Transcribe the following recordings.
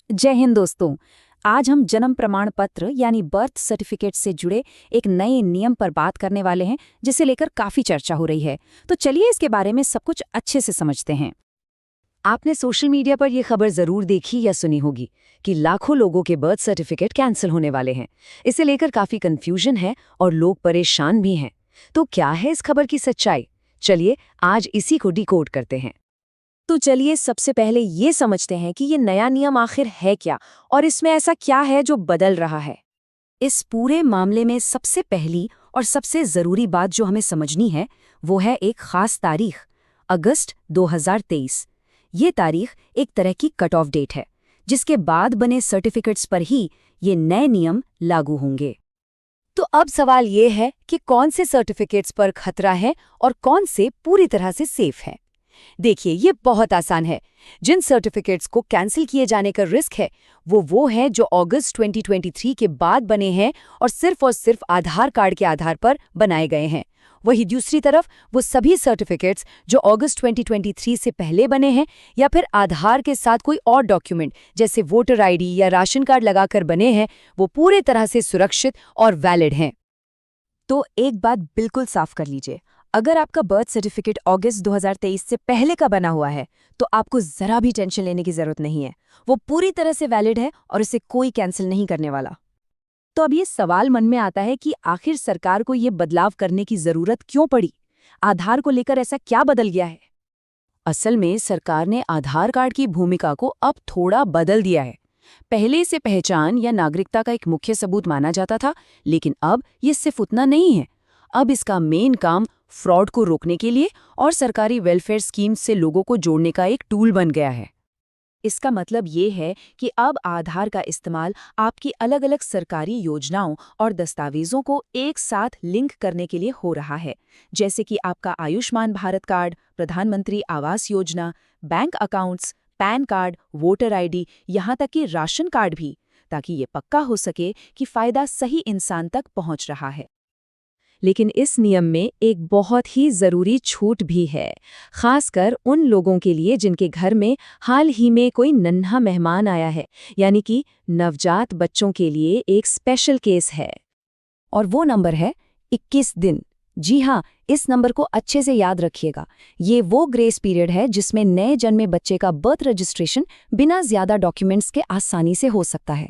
जय हिंद दोस्तों। आज हम जन्म प्रमाण पत्र यानी बर्थ सर्टिफिकेट से जुड़े एक नए नियम पर बात करने वाले हैं जिसे लेकर काफी चर्चा हो रही है। तो चलिए इसके बारे में सब कुछ अच्छे से समझते हैं। आपने सोशल मीडिया पर यह खबर जरूर देखी या सुनी होगी कि लाखों लोगों के बर्थ सर्टिफिकेट कैंसिल होने वाले हैं। इसे लेकर काफी कंफ्यूजन है और लोग परेशान भी हैं। तो क्या है इस खबर की सच्चाई? चलिए आज इसी को डिकोड करते हैं। तो चलिए सबसे पहले ये समझते हैं कि ये नया नियम आखिर है क्या और इसमें ऐसा क्या है जो बदल रहा है। इस पूरे मामले में सबसे पहली और सबसे जरूरी बात जो हमें समझनी है वो है एक खास तारीख, अगस्त 2023। ये तारीख एक तरह की कट ऑफ डेट है जिसके बाद बने सर्टिफिकेट्स पर ही ये नए नियम लागू होंगे। तो अब सवाल ये है कि कौन से सर्टिफिकेट्स पर खतरा है और कौन से पूरी तरह से सेफ है। देखिए ये बहुत आसान है। जिन सर्टिफिकेट्स को कैंसिल किए जाने का रिस्क है वो हैं जो अगस्त 2023 के बाद बने हैं और सिर्फ आधार कार्ड के आधार पर बनाए गए हैं। वही दूसरी तरफ वो सभी सर्टिफिकेट्स जो अगस्त 2023 से पहले बने हैं या फिर आधार के साथ कोई और डॉक्यूमेंट जैसे वोटर आईडी या राशन कार्ड लगाकर बने हैं, वो पूरे तरह से सुरक्षित और वैलिड हैं। तो एक बात बिल्कुल साफ कर लीजिए, अगर आपका बर्थ सर्टिफिकेट अगस्त 2023 से पहले का बना हुआ है तो आपको जरा भी टेंशन लेने की जरूरत नहीं है। वो पूरी तरह से वैलिड है और इसे कोई कैंसिल नहीं करने वाला। तो अब ये सवाल मन में आता है कि आखिर सरकार को ये बदलाव करने की जरूरत क्यों पड़ी? आधार को लेकर ऐसा क्या बदल गया है? असल में सरकार ने आधार कार्ड की भूमिका को अब थोड़ा बदल दिया है। पहले इसे पहचान या नागरिकता का एक मुख्य सबूत माना जाता था, लेकिन अब ये सिर्फ उतना नहीं है। अब इसका मेन काम फ्रॉड को रोकने के लिए और सरकारी वेलफेयर स्कीम्स से लोगों को जोड़ने का एक टूल बन गया है। इसका मतलब ये है कि अब आधार का इस्तेमाल आपकी अलग अलग सरकारी योजनाओं और दस्तावेजों को एक साथ लिंक करने के लिए हो रहा है, जैसे कि आपका आयुष्मान भारत कार्ड, प्रधानमंत्री Awas Yojana, bank accounts, pan card, voter ID, यहाँ तक कि राशन कार्ड भी, ताकि ये पक्का हो सके कि फायदा सही इंसान तक पहुँच रहा है। लेकिन इस नियम में एक बहुत ही ज़रूरी छूट भी है, खासकर उन लोगों के लिए जिनके घर में हाल ही में कोई नन्हा मेहमान आया है, यानी कि नवजात बच्चों के लिए एक स्पेशल केस है। और वो नंबर है 21 दिन। जी हाँ, इस नंबर को अच्छे से याद रखिएगा। ये वो ग्रेस पीरियड है जिसमें नए जन्मे बच्चे का बर्थ रजिस्ट्रेशन बिना ज़्यादा डॉक्यूमेंट्स के आसानी से हो सकता है।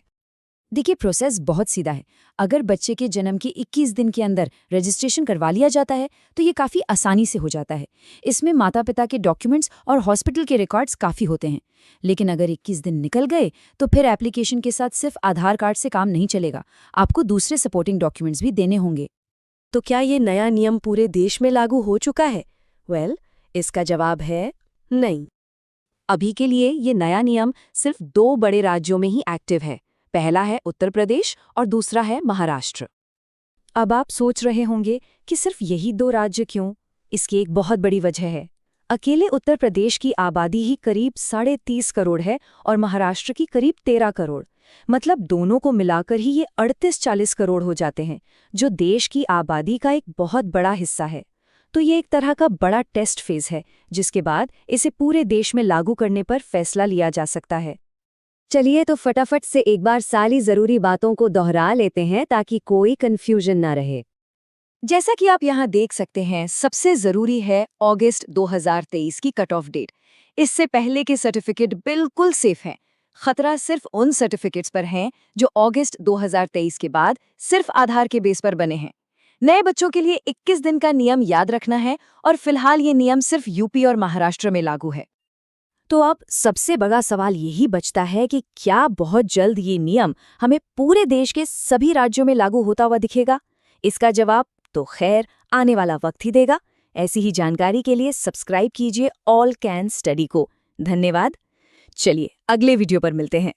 देखिए, प्रोसेस बहुत सीधा है। अगर बच्चे के जन्म के 21 दिन के अंदर रजिस्ट्रेशन करवा लिया जाता है तो ये काफ़ी आसानी से हो जाता है। इसमें माता पिता के डॉक्यूमेंट्स और हॉस्पिटल के रिकॉर्ड्स काफ़ी होते हैं। लेकिन अगर 21 दिन निकल गए तो फिर एप्लीकेशन के साथ सिर्फ आधार कार्ड से काम नहीं चलेगा, आपको दूसरे सपोर्टिंग डॉक्यूमेंट्स भी देने होंगे। तो क्या ये नया नियम पूरे देश में लागू हो चुका है? इसका जवाब है नहीं। अभी के लिए ये नया नियम सिर्फ 2 बड़े राज्यों में ही एक्टिव है। पहला है उत्तर प्रदेश और दूसरा है महाराष्ट्र। अब आप सोच रहे होंगे कि सिर्फ यही 2 राज्य क्यों? इसकी एक बहुत बड़ी वजह है। अकेले उत्तर प्रदेश की आबादी ही करीब 30.5 करोड़ है और महाराष्ट्र की करीब 13 करोड़। मतलब दोनों को मिलाकर ही ये 38-40 करोड़ हो जाते हैं, जो देश की आबादी का एक बहुत बड़ा हिस्सा है। तो ये एक तरह का बड़ा टेस्ट फेज है, जिसके बाद इसे पूरे देश में लागू करने पर फैसला लिया जा सकता है। चलिए तो फटाफट से एक बार सारी जरूरी बातों को दोहरा लेते हैं ताकि कोई कंफ्यूजन ना रहे। जैसा कि आप यहाँ देख सकते हैं, सबसे जरूरी है अगस्त 2023 की कट ऑफ डेट। इससे पहले के सर्टिफिकेट बिल्कुल सेफ हैं। खतरा सिर्फ उन सर्टिफिकेट्स पर है जो अगस्त 2023 के बाद सिर्फ आधार के बेस पर बने हैं। नए बच्चों के लिए 21 दिन का नियम याद रखना है और फिलहाल ये नियम सिर्फ यूपी और महाराष्ट्र में लागू है। तो अब सबसे बड़ा सवाल यही बचता है कि क्या बहुत जल्द ये नियम हमें पूरे देश के सभी राज्यों में लागू होता हुआ दिखेगा? इसका जवाब तो खैर आने वाला वक्त ही देगा। ऐसी ही जानकारी के लिए सब्सक्राइब कीजिए ऑल कैन स्टडी को। धन्यवाद। चलिए अगले वीडियो पर मिलते हैं।